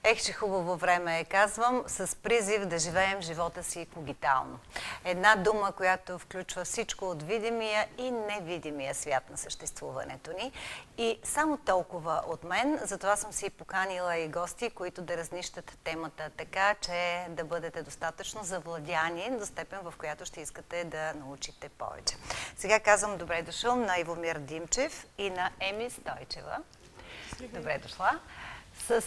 Ех, че хубаво време е, казвам, с призив да живеем живота си когитално. Една дума, която включва всичко от видимия и невидимия свят на съществуването ни. И само толкова от мен, затова съм си поканила и гости, които да разнищат темата така, че да бъдете достатъчно завладяни до степен, в която ще искате да научите повече. Сега казвам добре дошъл на Ивомир Димчев и на Еми Стойчева. Добре дошла. С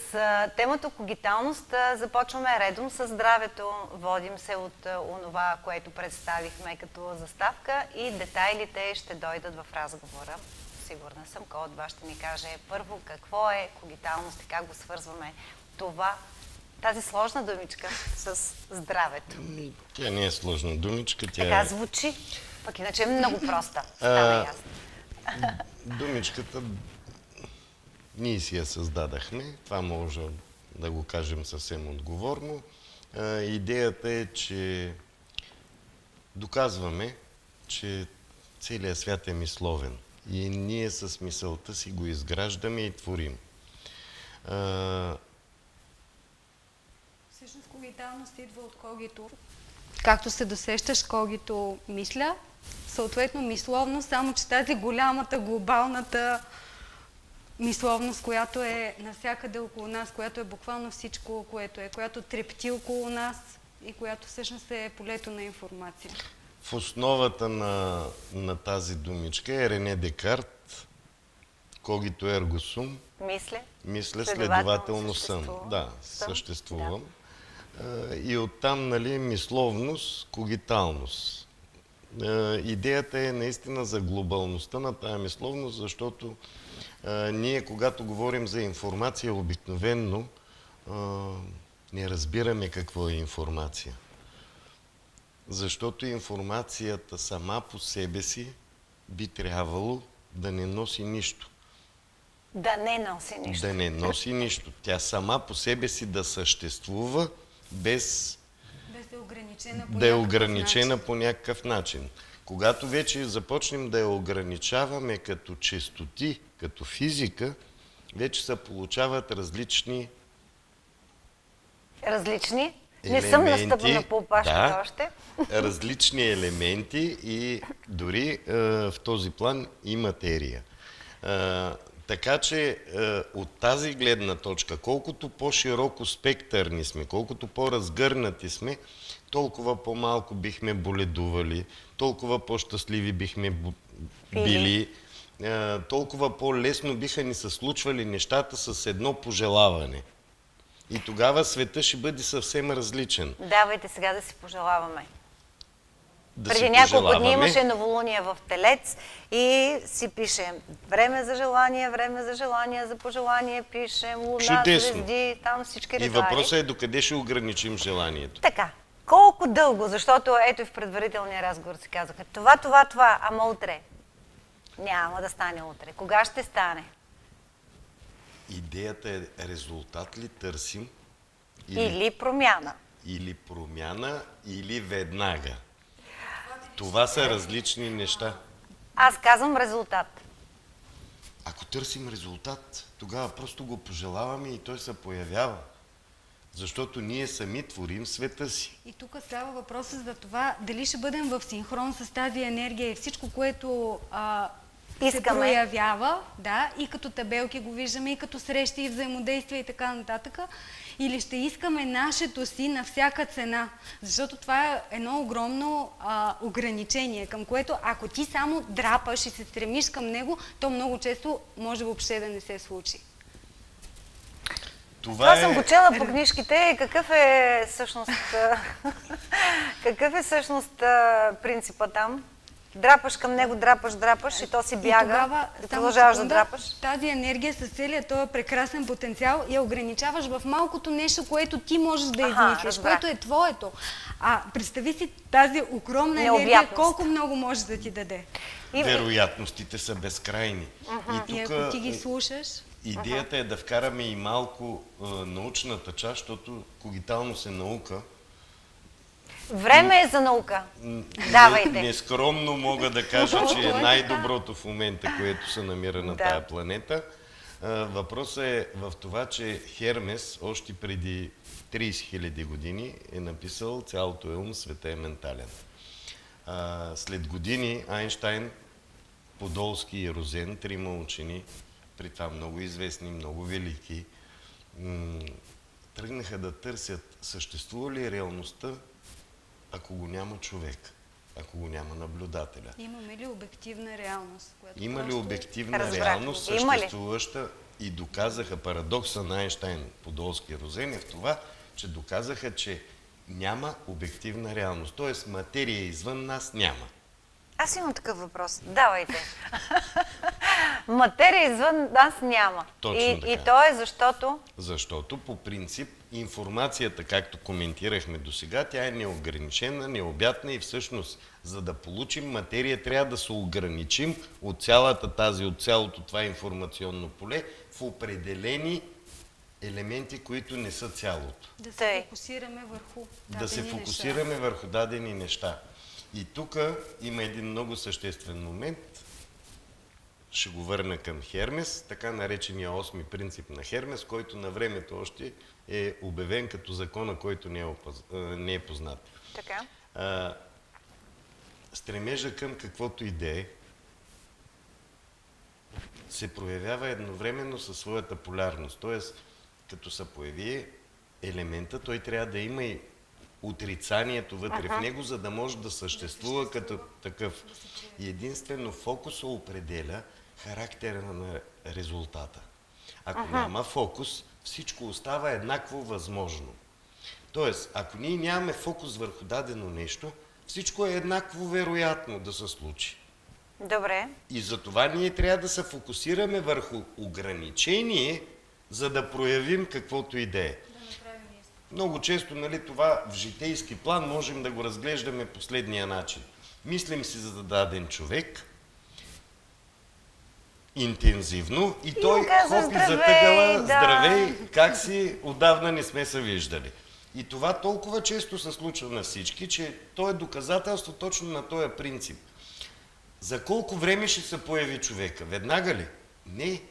темата когиталност започваме редом с здравето. Водим се от онова, което представихме като заставка и детайлите ще дойдат в разговора. Сигурна съм, кой от вас ще ни каже първо какво е когиталност и как го свързваме това, тази сложна думичка с здравето. Тя не е сложна думичка. Така звучи, пък иначе е много проста. Става ясно. Думичката ние си я създадахме, това може да го кажем съвсем отговорно. Идеята е, че доказваме, че целият свят е мисловен и ние с мисълта си го изграждаме и творим. Всъщност когиталност идва от когито. Както се досещаш, когито мисля, съответно мисловно, само че тази голямата, глобалната мисловност, която е навсякъде около нас, която е буквално всичко, която трепти около нас и която всъщност е полето на информация. В основата на тази думичка е Рене Декарт, когито ерго сум. Мисля, следователно съм. Да, съществувам. Да. И оттам, нали, мисловност, когиталност. Идеята е наистина за глобалността на тая мисловност, защото ние, когато говорим за информация, обикновенно не разбираме какво е информация. Защото информацията сама по себе си би трябвало да не носи нищо. Да не носи нищо. Да не носи нищо. Тя сама по себе си да съществува без да е ограничена по някакъв начин. Когато вече започнем да я ограничаваме като честоти, като физика, вече се получават различни елементи. Не съм настъпна по опашката още. Различни елементи и дори в този план и материя. Така че от тази гледна точка, колкото по-широко спектърни сме, колкото по-разгърнати сме, толкова по-малко бихме боледували, толкова по-щастливи бихме били, толкова по-лесно биха ни се случвали нещата с едно пожелаване. И тогава света ще бъде съвсем различен. Давайте сега да си пожелаваме. Преди няколко дни имаше новолуние в Телец и си пишем време за желание, за пожелание, пишем луна, звезди, там всички ритуали. И въпросът е докъде ще ограничим желанието. Така. Колко дълго? Защото ето и в предварителния разговор си казаха това, ама утре. Няма да стане утре. Кога ще стане? Идеята е резултат ли търсим? Или промяна. Или промяна, или веднага. Това са различни неща. Аз казвам резултат. Ако търсим резултат, тогава просто го пожелаваме и той се появява. Защото ние сами творим света си. И тук става въпроса за това дали ще бъдем в синхрон с тази енергия и всичко, което се проявява, да, и като табелки го виждаме, и като срещи, и взаимодействия и така нататък, или ще искаме нашето си на всяка цена. Защото това е едно огромно ограничение, към което ако ти само драпаш и се стремиш към него, то много често може въобще да не се случи. Това съм го чела по книжките. Какъв е всъщност принципа там? Драпаш към него, драпаш и то си бяга. И продължаваш да драпаш. Тази енергия с целият този прекрасен потенциал я ограничаваш в малкото нещо, което ти можеш да измислиш, което е твоето. Представи си тази огромна енергия, колко много може да ти даде. Вероятностите са безкрайни. И ако ти ги слушаш... Идеята е да вкараме и малко научната част, защото когиталност е наука. Време е за наука. Давайте. Нескромно мога да кажа, че е най-доброто в момента, което се намира на тая планета. Въпросът е в това, че Хермес още преди 30 000 години е написал цялото е ум, света е ментален. След години Айнщайн, Подолски и Розен, трима учени, при това много известни, много велики, тръгнаха да търсят съществува ли реалността, ако го няма човек, ако го няма наблюдателя. Имаме ли обективна реалност? Има ли обективна реалност, съществуваща, и доказаха парадокса на Айнщайн, Подолски и Розен е в това, че доказаха, че няма обективна реалност. Тоест материя извън нас няма. Аз имам такъв въпрос. Давайте. Материя извън нас няма. Точно така. И то е защото? Защото по принцип информацията, както коментирахме досега, тя е неограничена, необятна и всъщност за да получим материя трябва да се ограничим от цялото това информационно поле в определени елементи, които не са цялото. Да се фокусираме върху върху дадени неща. И тук има един много съществен момент. Ще го върна към Хермес, така наречения 8-ми принцип на Хермес, който на времето още е обявен като закона, който не е познат. Така. Стремежа към каквото и да е се проявява едновременно със своята полярност. Тоест, като се появи елемента, той трябва да има и отрицанието вътре в него, за да може да съществува като такъв. И единствено фокуса определя характера на резултата. Ако няма фокус, всичко остава еднакво възможно. Тоест, ако ние нямаме фокус върху дадено нещо, всичко е еднакво вероятно да се случи. Добре. И затова ние трябва да се фокусираме върху ограничение, за да проявим каквото и да е. Много често, нали, това в житейски план можем да го разглеждаме последния начин. Мислим си за даден човек интензивно и той хопи затъгала, здравей, как си, отдавна не сме се виждали. И това толкова често се случва на всички, че то е доказателство точно на този принцип. За колко време ще се появи човека? Веднага ли? Не.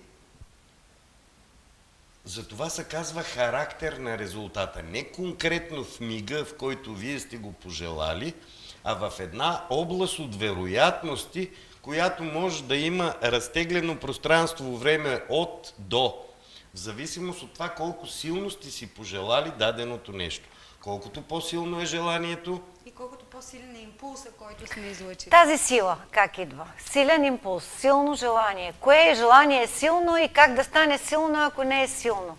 Затова се казва характер на резултата. Не конкретно в мига, в който вие сте го пожелали, а в една област от вероятности, която може да има разтеглено пространство време от до. В зависимост от това колко силно сте си пожелали даденото нещо. Колкото по-силно е желанието, и колкото по-силен е импулса, който сме излъчили. Тази сила как идва? Силен импулс, силно желание. Кое желание е силно и как да стане силно, ако не е силно?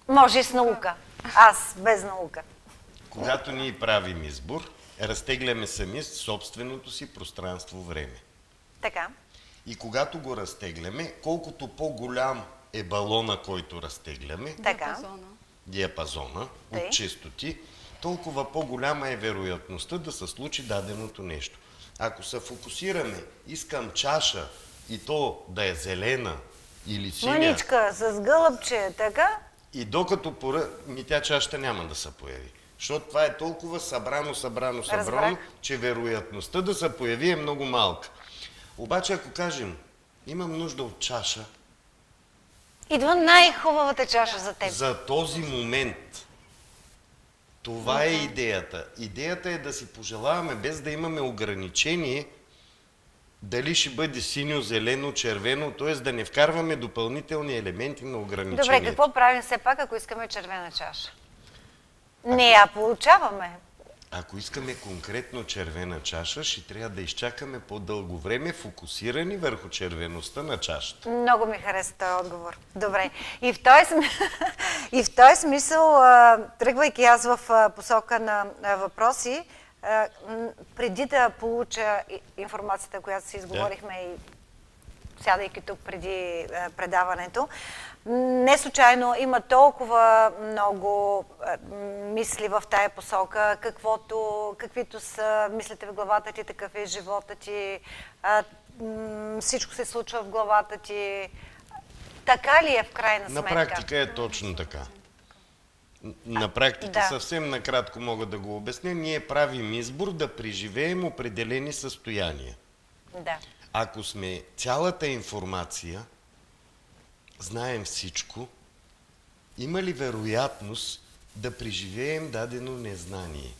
Може и с наука. Аз без наука. Когато ние правим избор, разтегляме сами собственото си пространство-време. Така. И когато го разтегляме, колкото по-голям е балона, който разтегляме, диапазона от честоти, толкова по-голяма е вероятността да се случи даденото нещо. Ако се фокусираме, искам чаша и то да е зелена или синя... Маничка с гълъбче, така? И докато тя чашата няма да се появи. Защото това е толкова събрано, че вероятността да се появи е много малка. Обаче ако кажем, имам нужда от чаша... Идва най-хубавата чаша за теб. За този момент. Това е идеята. Идеята е да си пожелаваме, без да имаме ограничение, дали ще бъде синьо, зелено, червено, т.е. да не вкарваме допълнителни елементи на ограничението. Добре, какво правим все пак, ако искаме червена чаша? Не я получаваме. Ако искаме конкретно червена чаша, ще трябва да изчакаме по-дълго време, фокусирани върху червеността на чашата. Много ми хареса този отговор. Добре. И в този смисъл, тръгвайки аз в посока на въпроси, преди да получа информацията, която си изговорихме и сядайки тук преди предаването, не случайно има толкова много мисли в тая посока, каквито са мислите в главата ти, такъв е живота ти, всичко се случва в главата ти. Така ли е в крайна сметка? На практика е точно така. На практика съвсем накратко мога да го обясня. Ние правим избор да преживеем определени състояния. Да. Ако сме цялата информация знаем всичко, има ли вероятност да преживеем дадено незнание?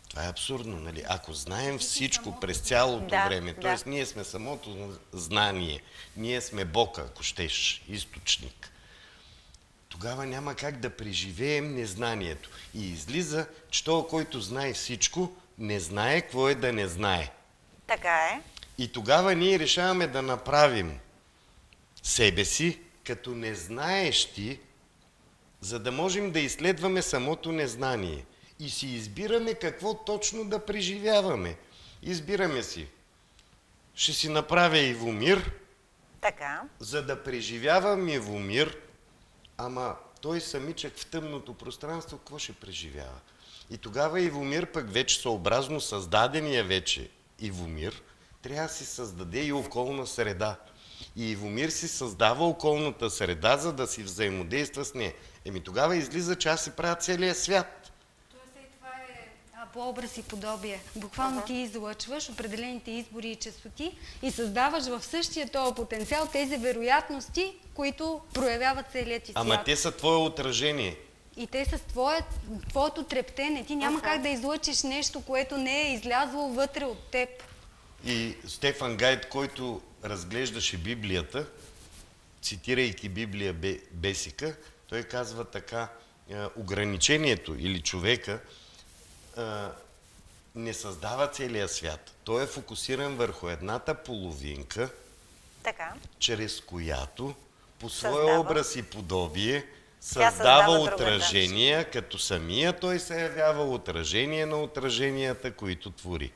Това е абсурдно, нали? Ако знаем всичко през цялото време, т.е. ние сме самото знание, ние сме Бог, ако щеш, източник, тогава няма как да преживеем незнанието. И излиза, че той, който знае всичко, не знае какво е да не знае. Така е. И тогава ние решаваме да направим себе си като незнаещи, за да можем да изследваме самото незнание. И си избираме какво точно да преживяваме. Избираме си. Ще си направя Ивомир, така, за да преживявам Ивомир, ама той самичък в тъмното пространство, какво ще преживява? И тогава Ивомир пък вече съобразно създадения вече Ивомир, трябва да си създаде и околна среда. И Ивомир си създава околната среда, за да си взаимодейства с нея. Тогава излиза, че аз си правя целия свят. Това е по образ и подобие. Буквално ти излъчваш определените избори и честоти и създаваш в същия този потенциал тези вероятности, които проявяват целият ти свят. Ама те са твое отражение. И те са твоето трептене. Ти няма как да излъчиш нещо, което не е излязло вътре от теб. И Стефан Гайд, който разглеждаше Библията, цитирайки Библия Бесика, той казва така, ограничението или човека не създава целия свят. Той е фокусиран върху едната половинка, така, чрез която по своя образ и подобие създава отражения, като самия той се явява отражение на отраженията, които твори.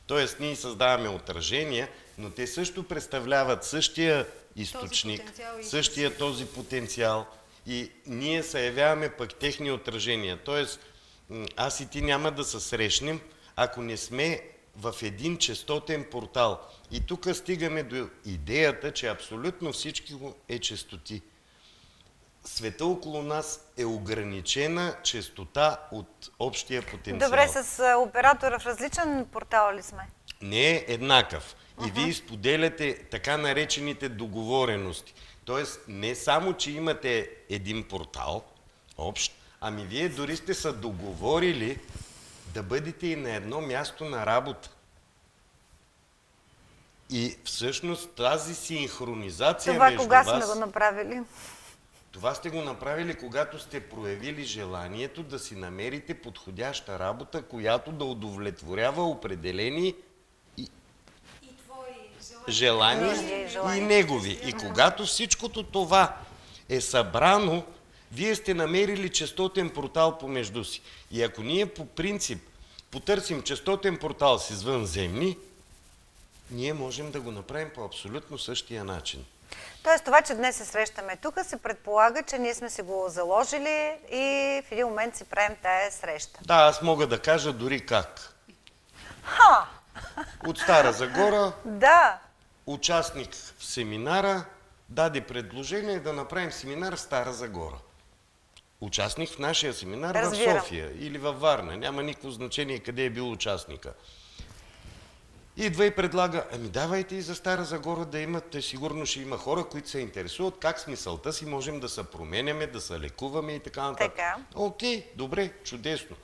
Тоест, ние създаваме отражения, но те също представляват същия източник, същия този потенциал и ние се явяваме пък техни отражения. Тоест, аз и ти няма да се срещнем, ако не сме в един честотен портал. И тук стигаме до идеята, че абсолютно всичко е честоти. Света около нас е ограничена честота от общия потенциал. Добре, с оператора в различен портал ли сме? Не е еднакъв. И вие споделяте така наречените договорености. Тоест, не само, че имате един портал, общ, ами вие дори сте се договорили да бъдете и на едно място на работа. И всъщност тази синхронизация това между кога вас... сме го направили? Това сте го направили, когато сте проявили желанието да си намерите подходяща работа, която да удовлетворява определени желания и негови. И когато всичкото това е събрано, вие сте намерили честотен портал помежду си. И ако ние по принцип потърсим честотен портал с извънземни, ние можем да го направим по абсолютно същия начин. Тоест това, че днес се срещаме тук, се предполага, че ние сме си го заложили и в един момент си правим тая среща. Да, аз мога да кажа дори как. От Стара Загора, участник в семинара, даде предложение да направим семинар в Стара Загора. Участник в нашия семинар в София или във Варна. Няма никакво значение къде е бил участника. Идва и предлага, давайте и за Стара Загора да имате, сигурно ще има хора, които се интересуват как с мисълта си можем да се променяме, да се лекуваме и така нататък. Окей, добре, чудесно.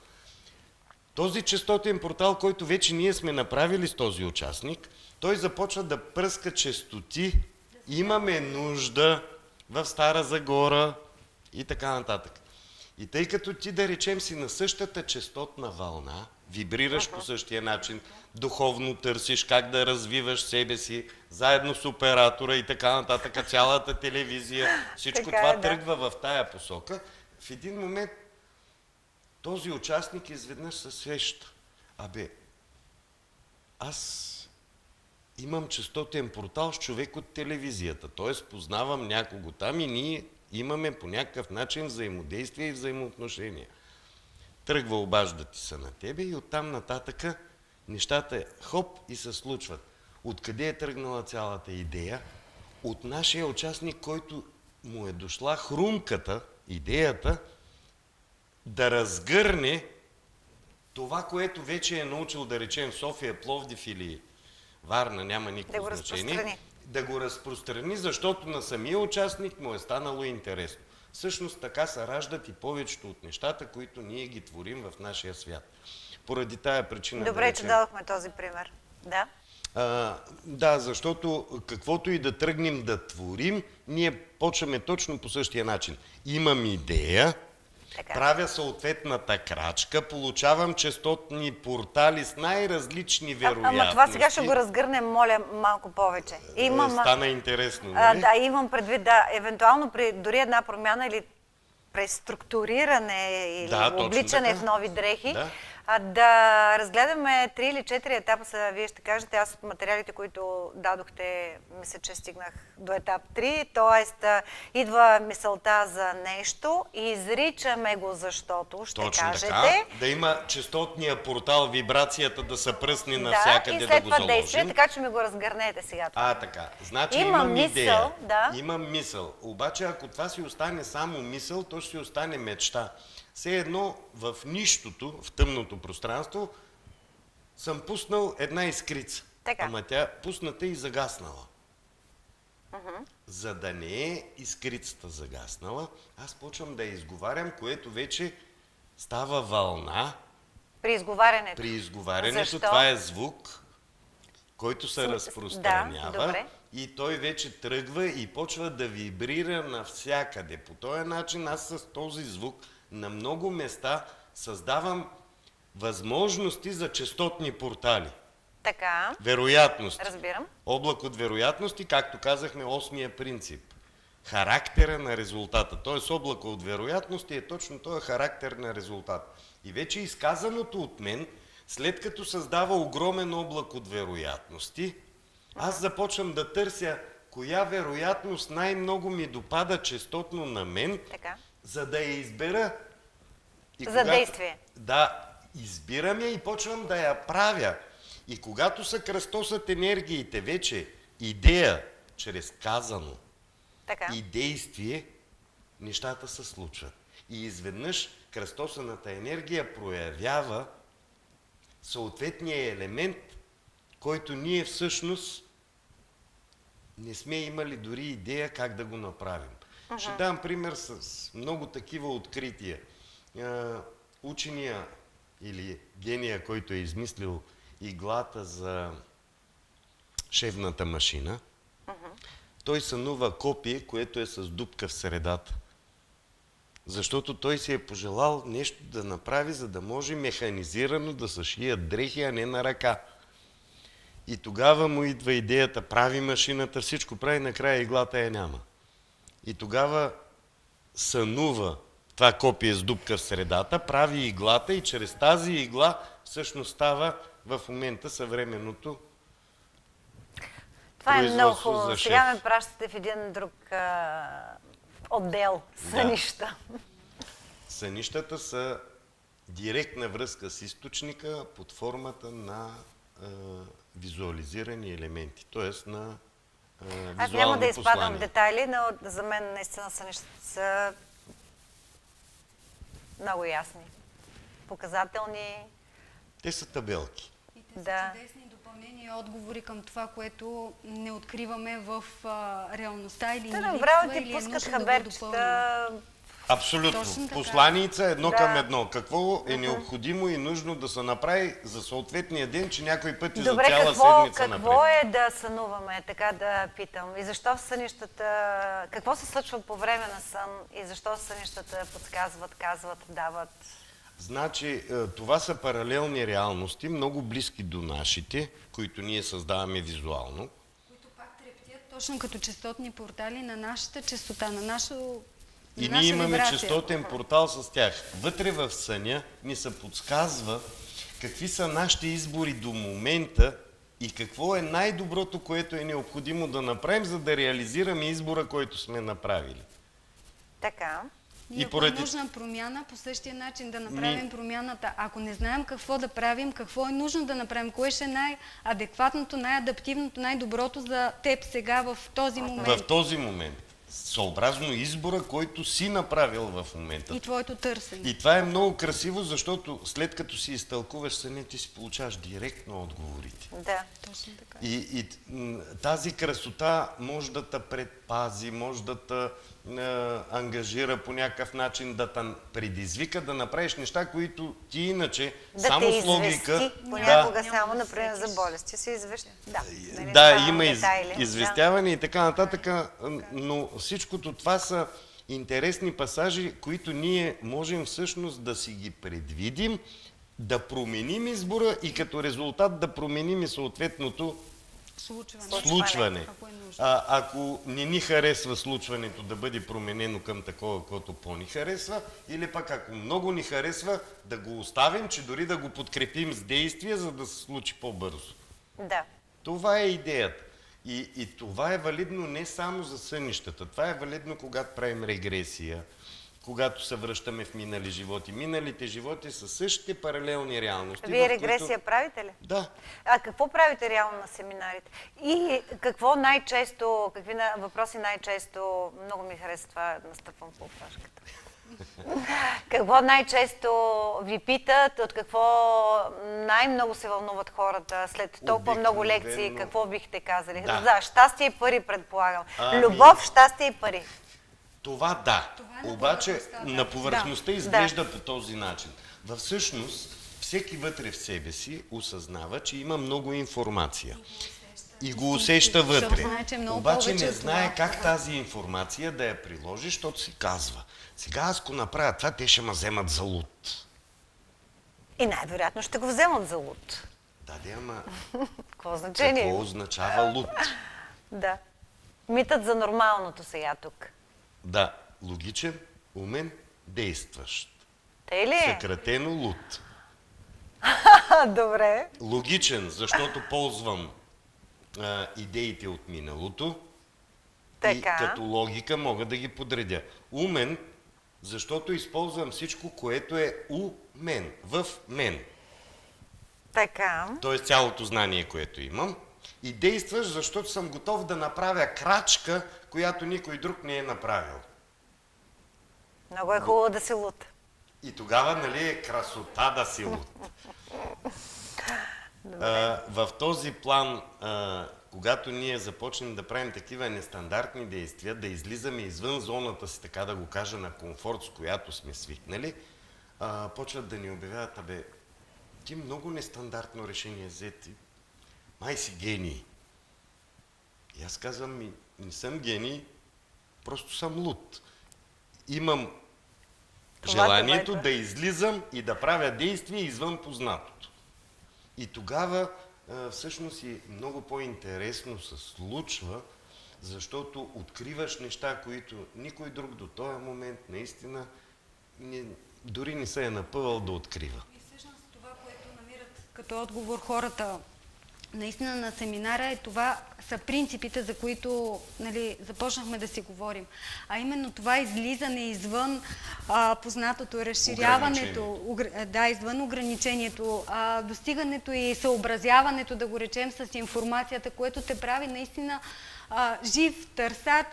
Този честотен портал, който вече ние сме направили с този участник, той започва да пръска честоти. Имаме нужда в Стара Загора и така нататък. И тъй като ти, да речем, си на същата честотна вълна, вибрираш по същия начин, духовно търсиш как да развиваш себе си, заедно с оператора и така нататък, цялата телевизия, всичко това тръгва в тая посока. В един момент този участник изведнъж се сеща. Аз имам честотен портал с човек от телевизията, т.е. познавам някого там и ние имаме по някакъв начин взаимодействие и взаимоотношения. Тръгва обажда ти се на тебе и оттам нататъка нещата хоп и се случват. Откъде е тръгнала цялата идея? От нашия участник, който му е дошла хрумката, идеята, да разгърне това, което вече е научил, да речем, София, Пловдив или Варна, няма никакво значение, да го разпространи, защото на самия участник му е станало интересно. Всъщност така се раждат и повечето от нещата, които ние ги творим в нашия свят. Поради тая причина... Добре, че дадохме този пример. Да. Да, защото каквото и да тръгнем да творим, ние почваме точно по същия начин. Имам идея, правя съответната крачка, получавам честотни портали с най-различни вероятности. Ама това сега ще го разгърнем, моля, малко повече. Стана интересно, нали? Да, имам предвид, да, евентуално при дори една промяна или преструктуриране или обличане в нови дрехи, да разгледаме 3 или 4 етапа, вие ще кажете. Аз от материалите, които дадохте, мисля, че стигнах до етап 3, т.е. идва мисълта за нещо и изричаме го, защото ще кажете. Така, да има честотния портал, вибрацията да се пръсне навсякъде, да го заложим. Действие, така че ми го разгърнете сега. Така. Значи имам идея, имам мисъл. Обаче ако това си остане само мисъл, то ще си остане мечта. Все едно в нищото, в тъмното пространство, съм пуснал една искрица. Ама тя пусната и загаснала. За да не е искрицата загаснала, аз почвам да я изговарям, което вече става вълна. При изговарянето? При изговарянето. Това е звук, който се разпространява и той вече тръгва и почва да вибрира навсякъде. По този начин аз с този звук на много места създавам възможности за честотни портали. Така. Вероятности. Разбирам. Облак от вероятности, както казахме, 8-я принцип. Характера на резултата. Т.е. облака от вероятности е точно този характер на резултата. И вече изказаното от мен, след като създава огромен облак от вероятности, аз започвам да търся коя вероятност най-много ми допада честотно на мен, за да я избера. За действие. Да, избирам я и почвам да я правя. И когато се кръстосат енергиите, вече идея, чрез казано и действие, нещата се случват. И изведнъж кръстосаната енергия проявява съответния елемент, който ние всъщност не сме имали дори идея как да го направим. Ще дам пример с много такива открития. Учения или гения, който е измислил иглата за шевната машина, той сънува копие, което е с дупка в средата. Защото той си е пожелал нещо да направи, за да може механизирано да се шият дрехи, а не на ръка. И тогава му идва идеята, прави машината, всичко прави, накрая иглата я няма. И тогава сънува това копие с дупка в средата, прави иглата и чрез тази игла всъщност става в момента съвременното това е много хубаво. Сега ме пращате в един друг отдел. Сънища. Сънищата са директна връзка с източника под формата на визуализирани елементи, т.е. на визуално послание. Аз няма да изпадам в детайли, но за мен наистина сънищата са много ясни, показателни. Те са табелки. И те са чудесни допълнения и отговори към това, което не откриваме в реалността или не липсва, или е нужно да го допълним. Абсолютно. Посланица едно към едно. Какво е необходимо и нужно да се направи за съответния ден, че някой път и за цяла седмица напред. Какво е да сънуваме, така да питам? И защо в сънищата, какво се случва по време на сън и защо сънищата подсказват, казват, дават? Значи, това са паралелни реалности, много близки до нашите, които ние създаваме визуално. Които пак трептят точно като честотни портали на нашата честота, на нашото. И ние имаме честотен портал с тях. Вътре в съня ни се подсказва какви са нашите избори до момента и какво е най-доброто, което е необходимо да направим, за да реализираме избора, който сме направили. Така. И ако е нужна промяна, по същия начин да направим промяната. Ако не знаем какво да правим, какво е нужно да направим, кое ще е най-адекватното, най-адаптивното, най-доброто за теб сега в този момент. В този момент. съобразно избора, който си направил в момента. И твоето търсене. И това е много красиво, защото след като си изтълкуваш съня, ти си получаваш директно отговорите. Да, точно така. И тази красота може да те предпази, може да те ангажира по някакъв начин, да те предизвика да направиш неща, които ти иначе, да само те с логика... извести, понякога само, например, за болести се извеща. Да, да, има известяване и така нататък, но всичкото това са интересни пасажи, които ние можем всъщност да си ги предвидим, да променим избора и като резултат да променим и съответното случване. Ако не ни харесва случването да бъде променено към такова, което по-ни харесва, или пък ако много ни харесва, да го оставим, че дори да го подкрепим с действия, за да се случи по-бързо. Да. Това е идеята. И това е валидно не само за сънищата. Това е валидно, когато правим регресия, когато се връщаме в минали животи. Миналите животи са същите паралелни реалности. Вие регресия правите ли? Да. А какво правите реално на семинарите? И какво най-често, какви въпроси най-често, много ми харесва това, настъпвам по опашката. Какво най-често ви питат, от какво най-много се вълнуват хората след толкова много лекции, какво бихте казали? Да, щастие и пари, предполагам. Любов, щастие и пари. Това да. Обаче на повърхността изглежда по този начин. Във всъщност, всеки вътре в себе си осъзнава, че има много информация. И го усеща вътре. Обаче не знае как тази информация да я приложи, защото си казва: сега аз го направя това, те ще ме вземат за луд. И най-вероятно ще го вземат за луд. Да, ама какво значение? Какво означава луд? Да. Митът за нормалното сега тук. Да, логичен, умен, действащ. Тъй ли е? Съкратено луд. Добре. Логичен, защото ползвам идеите от миналото. Така. И като логика мога да ги подредя. Умен, защото използвам всичко, което е у мен, в мен. Така. Тоест цялото знание, което имам. И действаш, защото съм готов да направя крачка, която никой друг не е направил. Много е хубаво да си луд. И тогава, нали, е красота да си луд. В този план, когато ние започнем да правим такива нестандартни действия, да излизаме извън зоната си, така да го кажа, на комфорт, с която сме свикнали, почват да ни обявяват: абе, ти много нестандартно решение взети, май си гений. И аз казвам: не съм гений, просто съм луд. Имам желанието да излизам и да правя действия извън познатото. И тогава всъщност и много по-интересно се случва, защото откриваш неща, които никой друг до този момент наистина дори не се е напъвал да открива. И всъщност това, което намират като отговор хората наистина на семинара, е това са принципите, за които, нали, започнахме да си говорим. А именно това излизане извън познатото, разширяването, извън ограничението, достигането и съобразяването, да го речем, с информацията, което те прави наистина жив, търсач,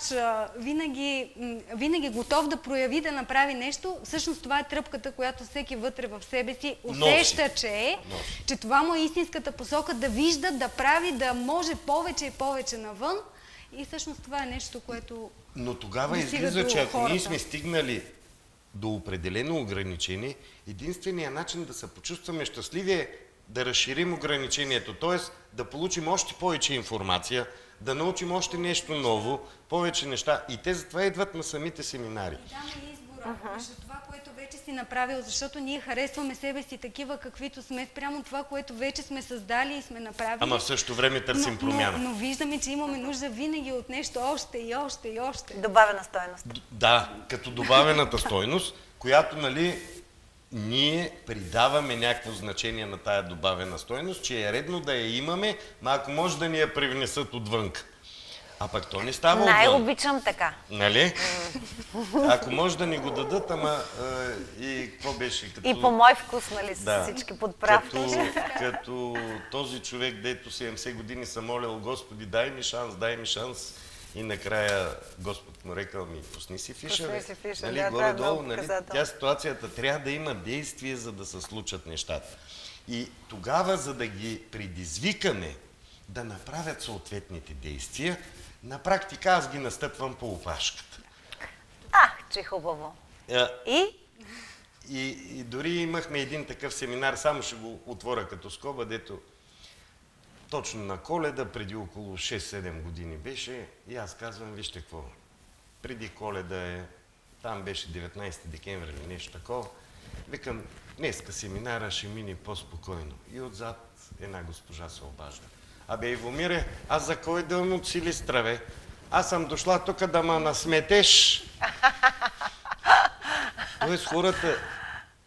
винаги готов да прояви, да направи нещо. Всъщност това е тръпката, която всеки вътре в себе си усеща, че това му е истинската посока, да вижда, да прави, да може повече и повече навън. И всъщност това е нещо, което... Но тогава излиза, че ако ние сме стигнали до определено ограничение, единственият начин да се почувстваме щастливи е да разширим ограничението, т.е. да получим още повече информация, да научим още нещо ново, повече неща. И те затова идват на самите семинари. И там е избора, между това, което вече си направил, защото ние харесваме себе си такива, каквито сме, спрямо това, което вече сме създали и сме направили. Ама в същото време търсим промяна. Но виждаме, че имаме нужда винаги от нещо още и още и още. Добавена стойност. Да, като добавената стойност, която, нали, ние придаваме някакво значение на тая добавена стойност, че е редно да я имаме, но ако може да ни я привнесат отвънка. А пък то не става отвън. Най-обичам така. Нали? Ако може да ни го дадат, ама и какво беше? Като... И по мой вкус, нали, с всички подправки. Като този човек, дето 70 години съм молил: Господи, дай ми шанс, дай ми шанс. и накрая Господ му рекал ми, пусни си фиша. Пусни си фиша, нали, да, горе-долу, това е нали, тя ситуацията трябва да има действие, за да се случат нещата. И тогава, за да ги предизвикаме да направят съответните действия, на практика аз ги настъпвам по опашката. Че хубаво. И дори имахме един такъв семинар, само ще го отворя като скоба, дето точно на Коледа, преди около 6-7 години беше, и аз казвам, вижте какво, преди Коледа там беше 19 декември или нещо такова, викам, днеска семинара ще мине по-спокойно. И отзад една госпожа се обажда. Абе, Ивомире, аз за кой ден от Силистра, бе? Аз съм дошла тук да ма насметеш. Тоест хората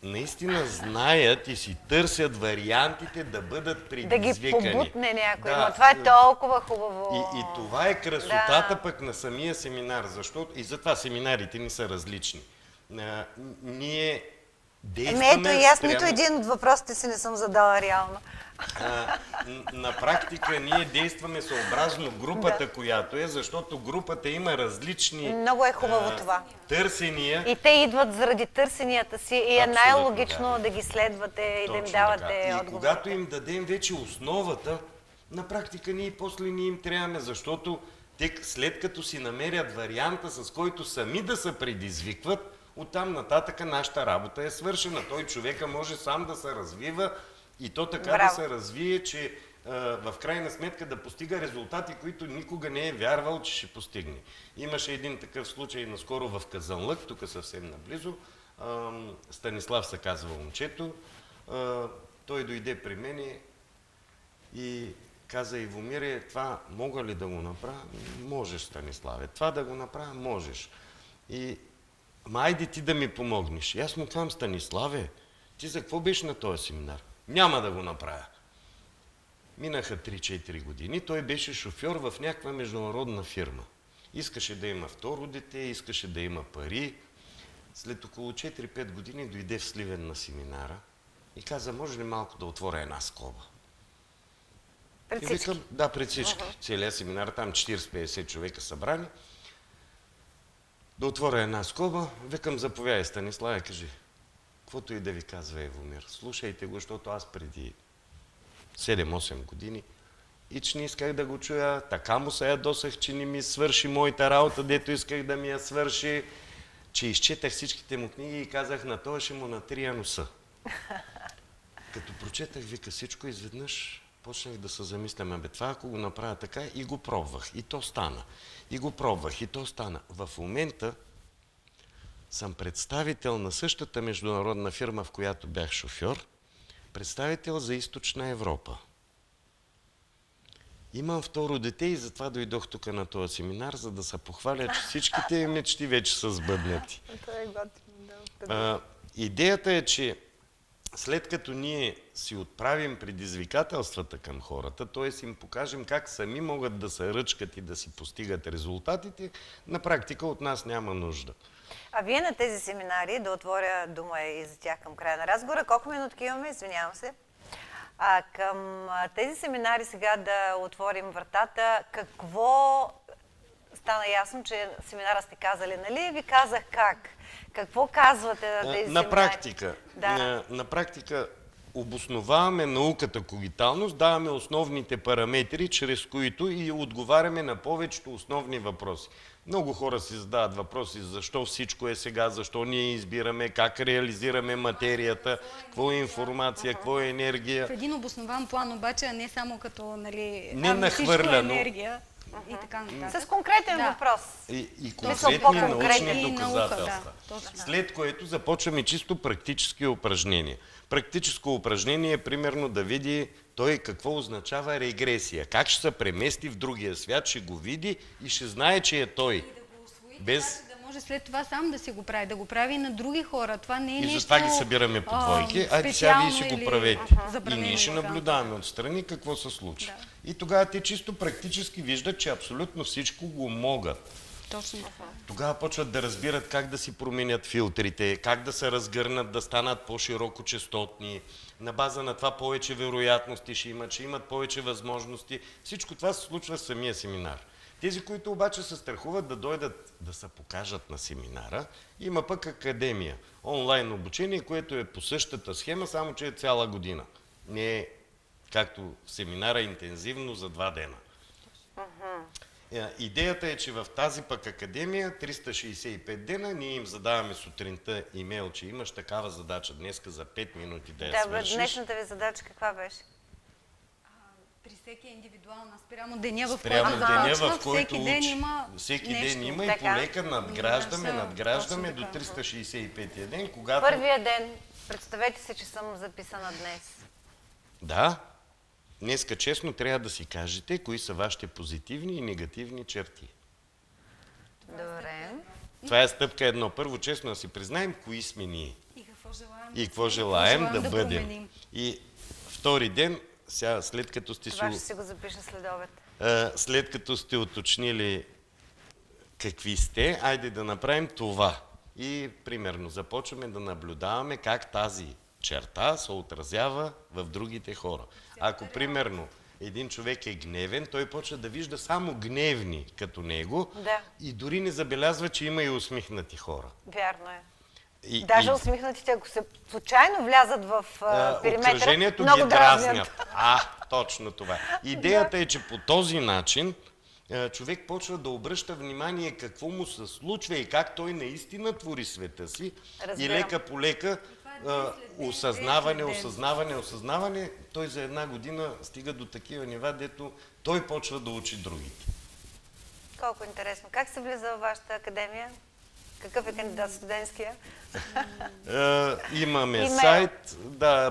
наистина знаят и си търсят вариантите да бъдат предизвикани. Да ги побутне някой, но това е толкова хубаво. И това е красотата пък на самия семинар, защото и затова семинарите ни са различни. Ние действаме... Ето и аз нито един от въпросите си не съм задала реално. На практика ние действаме съобразно групата, която е, защото групата има различни много е хубаво това. Търсения. И те идват заради търсенията си и е най-логично да ги следвате и да им давате отговор. И когато им дадем вече основата, на практика ние после не им трябваме, защото те след като си намерят варианта, с който сами да се предизвикват, оттам нататък нашата работа е свършена. Той човека може сам да се развива и то така да се развие, че в крайна сметка да постига резултати, които никога не е вярвал, че ще постигне. Имаше един такъв случай наскоро в Казанлък, тук съвсем наблизо. Станислав се казва момчето. Той дойде при мене и каза, Ивомире, това мога ли да го направя? Можеш, Станиславе. Това да го направя? Можеш. И айде ти да ми помогнеш. И аз му казвам, Станиславе, ти за какво беше на този семинар? Няма да го направя. Минаха 3-4 години. Той беше шофьор в някаква международна фирма. Искаше да има второ дете, искаше да има пари. След около 4-5 години дойде в Сливен на семинара и каза, може ли малко да отворя една скоба? Пред всички? Викам, да, пред всички. Целият семинар, там 40-50 човека събрани. Да отворя една скоба. Викам, заповядай, Станиславе, кажи. Каквото и да ви казва Ивомир, слушайте го, защото аз преди 7-8 години и че не исках да го чуя, така му се ядосах, че не ми свърши моята работа, дето исках да ми я свърши, че изчетах всичките му книги и казах, на това ще му натрия носа. Като прочетах, вика всичко, изведнъж почнах да се замислям, абе това ако го направя така, и го пробвах, и то стана. И го пробвах, и то стана. В момента съм представител на същата международна фирма, в която бях шофьор, представител за Източна Европа. Имам второ дете и затова дойдох тук на този семинар, за да се похваля, че всичките мечти вече са сбъднати. Идеята е, че след като ние си отправим предизвикателствата към хората, т.е. им покажем как сами могат да се ръчкат и да си постигат резултатите, на практика от нас няма нужда. А вие на тези семинари, да отворя дума и за тях към края на разговора, колко минутки имаме, извинявам се. Към тези семинари сега да отворим вратата, какво стана ясно, че семинара сте казали, нали? Ви казах как. Какво казвате на тези семинари? На практика обосноваваме науката когиталност, даваме основните параметри, чрез които и отговаряме на повечето основни въпроси. Много хора си задават въпроси, защо всичко е сега, защо ние избираме, как реализираме материята, какво е информация, какво е енергия. В един обоснован план обаче, а не само като, нали, не нахвърляно. Енергия и така нататък. С конкретен въпрос. И конкретни научни доказателства. Да. След което започваме чисто практически упражнения. Практическо упражнение е примерно да види той какво означава регресия. Как ще се премести в другия свят, ще го види и ще знае, че е той. И да го усвои, да може след това сам да си го прави, да го прави и на други хора. Това не е нещо и затова ги събираме по двойки, айде сега вие си го правете. И ние ще наблюдаваме отстрани какво се случва. Да. И тогава те чисто практически виждат, че абсолютно всичко го могат. Точно така. Тогава почват да разбират как да си променят филтрите, как да се разгърнат, да станат по-широкочестотни. На база на това повече вероятности ще имат, че имат повече възможности. Всичко това се случва в самия семинар. Тези, които обаче се страхуват да дойдат да се покажат на семинара, има пък академия, онлайн обучение, което е по същата схема, само че е цяла година. Не е както в семинара интензивно за 2 дена. Идеята е, че в тази пък академия 365 дена ние им задаваме сутринта имейл, че имаш такава задача днеска за 5 минути да я свършиш. Днешната ви задача каква беше? При всеки е индивидуална, спрямо деня, в който всеки ден има и полека надграждаме до 365 ден, когато... Първия ден, представете се, че съм записана днес. Да. Днеска честно трябва да си кажете кои са вашите позитивни и негативни черти. Добре. Това е стъпка 1. Първо честно да си признаем кои сме ние. И какво желаем да бъдем. И втори ден, сега след като сте това ще си го запиша след обед. След като сте уточнили какви сте, айде да направим това. И примерно започваме да наблюдаваме как тази черта се отразява в другите хора. Ако примерно един човек е гневен, той почва да вижда само гневни като него и дори не забелязва, че има и усмихнати хора. Вярно е. Даже усмихнатите, ако се случайно влязат в периметъра, обкръжението ги дразнят. Точно това. Идеята е, че по този начин човек почва да обръща внимание какво му се случва и как той наистина твори света си. И лека по лека осъзнаване, той за 1 година стига до такива нива, дето той почва да учи другите. Колко интересно. Как се влиза във вашата академия? Какъв е кандидат студентския? Имаме сайт,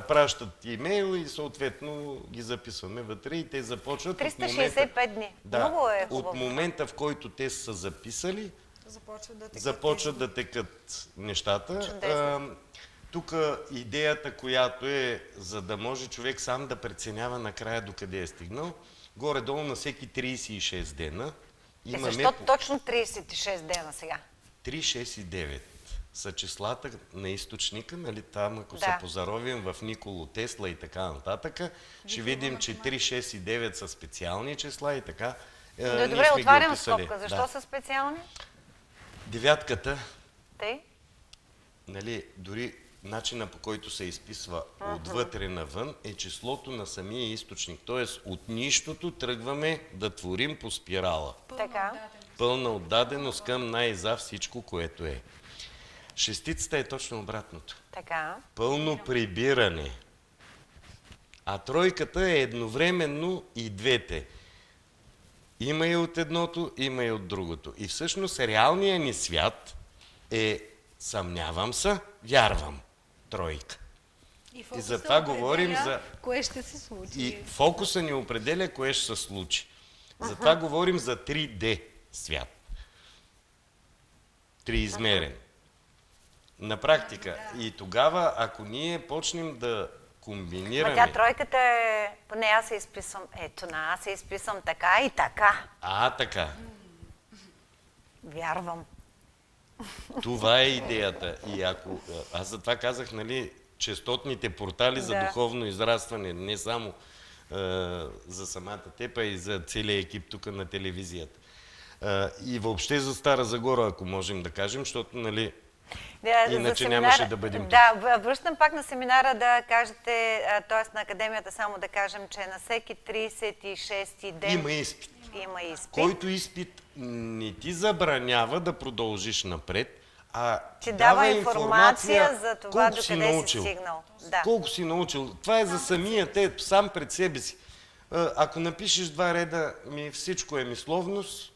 пращат имейл и съответно ги записваме вътре и те започват 365 дни. Много е хубаво. От момента, в който те са записали, започват да текат нещата. Тук идеята, която е, за да може човек сам да преценява накрая докъде е стигнал, горе-долу на всеки 36 дена имаме... Защо точно 36 дена сега? 3, 6 и 9 са числата на източника, нали, там ако се позаровим в Николо Тесла и така нататък, ще видим, че 3, 6 и 9 са специални числа и така. Добре, отварям скобка. Защо са специални? Девятката, Тъй? нали, дори начина по който се изписва отвътре навън е числото на самия източник. Тоест от нищото тръгваме да творим по спирала. Така. Пълна отдаденост към най-за всичко, което е. Шестицата е точно обратното. Така. Пълно прибиране. А тройката е едновременно и двете. Има и от едното, има и от другото. И всъщност реалният ни свят е съмнявам се, вярвам. Тройка. И затова говорим за... кое ще се случи. И фокуса ни определя кое ще се случи. Затова говорим за 3D свят. Триизмерен. На практика. И тогава, ако ние почнем да комбинираме... Тя тройката е... Поне аз се изписвам... аз се изписвам така и така. Така. Вярвам. Това е идеята. И ако... Аз затова казах, нали, честотните портали за духовно израстване, не само за самата теб, а и за целия екип тук на телевизията. И въобще за Стара Загора, ако можем да кажем, защото, нали, иначе нямаше да бъдем тук. Връщам пак на семинара да кажете, т.е. на академията само да кажем, че на всеки 36-ти ден... Има изпит. Който изпит не ти забранява да продължиш напред, а ти дава информация за това докъде си стигнал. Колко си научил. Това е за самия теб, сам пред себе си. Ако напишеш 2 реда, всичко е мисловност,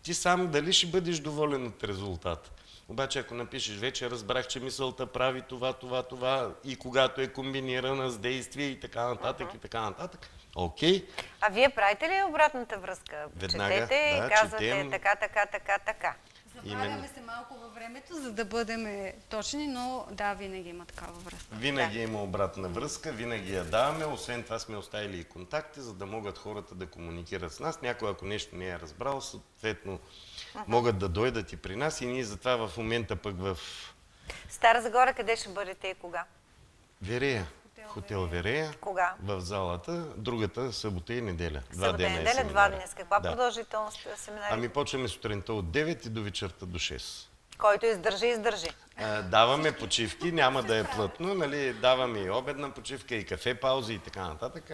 ти сам дали ще бъдеш доволен от резултата. Обаче ако напишеш вече, разбрах, че мисълта прави това и когато е комбинирана с действие и така нататък и така нататък. Окей. А вие правите ли обратната връзка? Веднага, четете и казвате така. Заваряме се малко във времето, за да бъдем точни, но винаги има такава връзка. Винаги има обратна връзка, винаги я даваме. Освен това сме оставили и контакти, за да могат хората да комуникират с нас. Някой, ако нещо не е разбрал, съответно могат да дойдат и при нас. И ние затова в момента пък в... Стара Загора къде ще бъдете и кога? Верея. Хотел Верея. Кога? В залата. Другата събота и неделя. Събота и неделя, 2 дни. С каква продължителност семинари? Ами почваме сутринта от 9 и до вечерта до 6. Който издържи, издържи. Даваме почивки, няма да е плътно, нали? Даваме и обедна почивка, и кафе паузи и така нататък.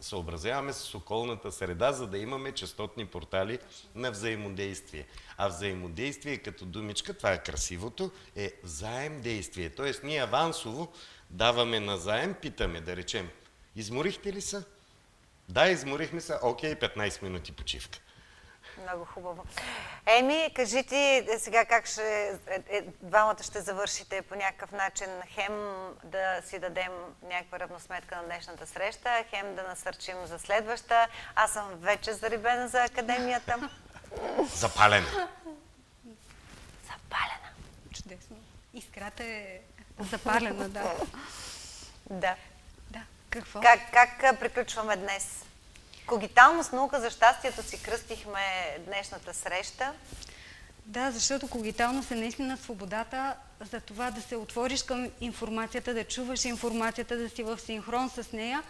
Съобразяваме с околната среда, за да имаме честотни портали на взаимодействие. А взаимодействие като думичка, това е красивото, е взаимдействие. Тоест ние авансово даваме на заем, питаме, да речем, изморихте ли са? Да, изморихме се, окей, 15 минути почивка. Много хубаво. Еми, кажи ти сега как двамата ще завършите по някакъв начин, хем да си дадем някаква равносметка на днешната среща, хем да насърчим за следваща. Аз съм вече зарибена за академията. Запалена. Запалена. Чудесно. Искрата е запалена, да. Да. Да. Какво? Как приключваме днес? Когиталност, наука за щастието си кръстихме днешната среща. Да, защото когиталност е наистина свободата за това да се отвориш към информацията, да чуваш информацията, да си в синхрон с нея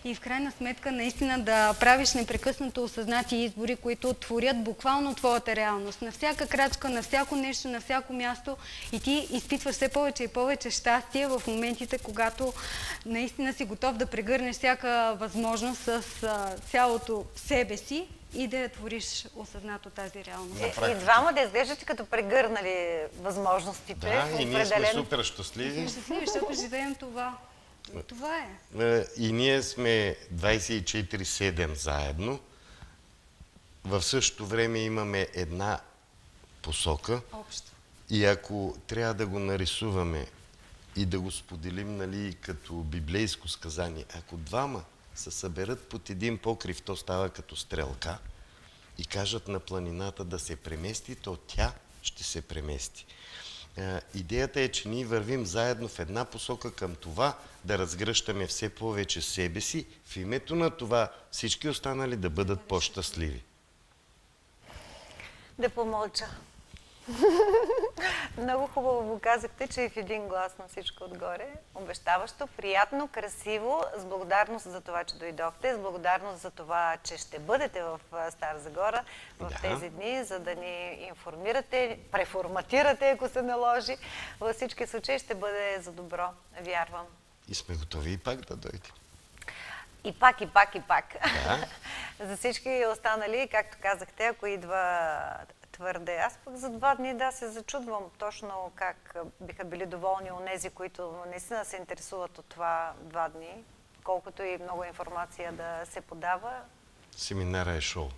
и в крайна сметка наистина да правиш непрекъснато осъзнати избори, които творят буквално твоята реалност. На всяка крачка, на всяко нещо, на всяко място и ти изпитваш все повече и повече щастие в моментите, когато наистина си готов да прегърнеш всяка възможност с цялото себе си и да я твориш осъзнато тази реалност. И двама да изглеждате като прегърнали възможностите. Да, и ние сме супер щастливи. Щастливи, защото живеем това. Това е. И ние сме 24/7 заедно. В същото време имаме една посока. Общо. И ако трябва да го нарисуваме и да го споделим, нали, като библейско сказание, ако двама се съберат под един покрив, то става като стрелка и кажат на планината да се премести, то тя ще се премести. Идеята е, че ние вървим заедно в една посока към това да разгръщаме все повече себе си, в името на това всички останали да бъдат по-щастливи. Да помълча. Много хубаво го казахте, че и в един глас на всичко отгоре. Обещаващо, приятно, красиво, с благодарност за това, че дойдохте, с благодарност за това, че ще бъдете в Стара Загора в тези дни, за да ни информирате, преформатирате, ако се наложи. Във всички случаи ще бъде за добро, вярвам. И сме готови и пак да дойдем. И пак, и пак, и пак. Да. За всички останали, както казахте, ако идва твърде. Аз пък за 2 дни се зачудвам точно как биха били доволни онези, които наистина се интересуват от това 2 дни, колкото и много информация да се подава. Семинара е шоу.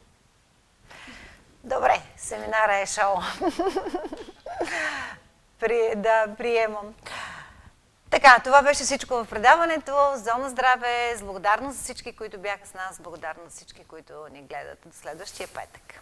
Добре, семинара е шоу. Да, приемам. Така, това беше всичко в предаването. Зона здраве, с благодарност за всички, които бяха с нас, с благодарност за всички, които ни гледат до следващия петък.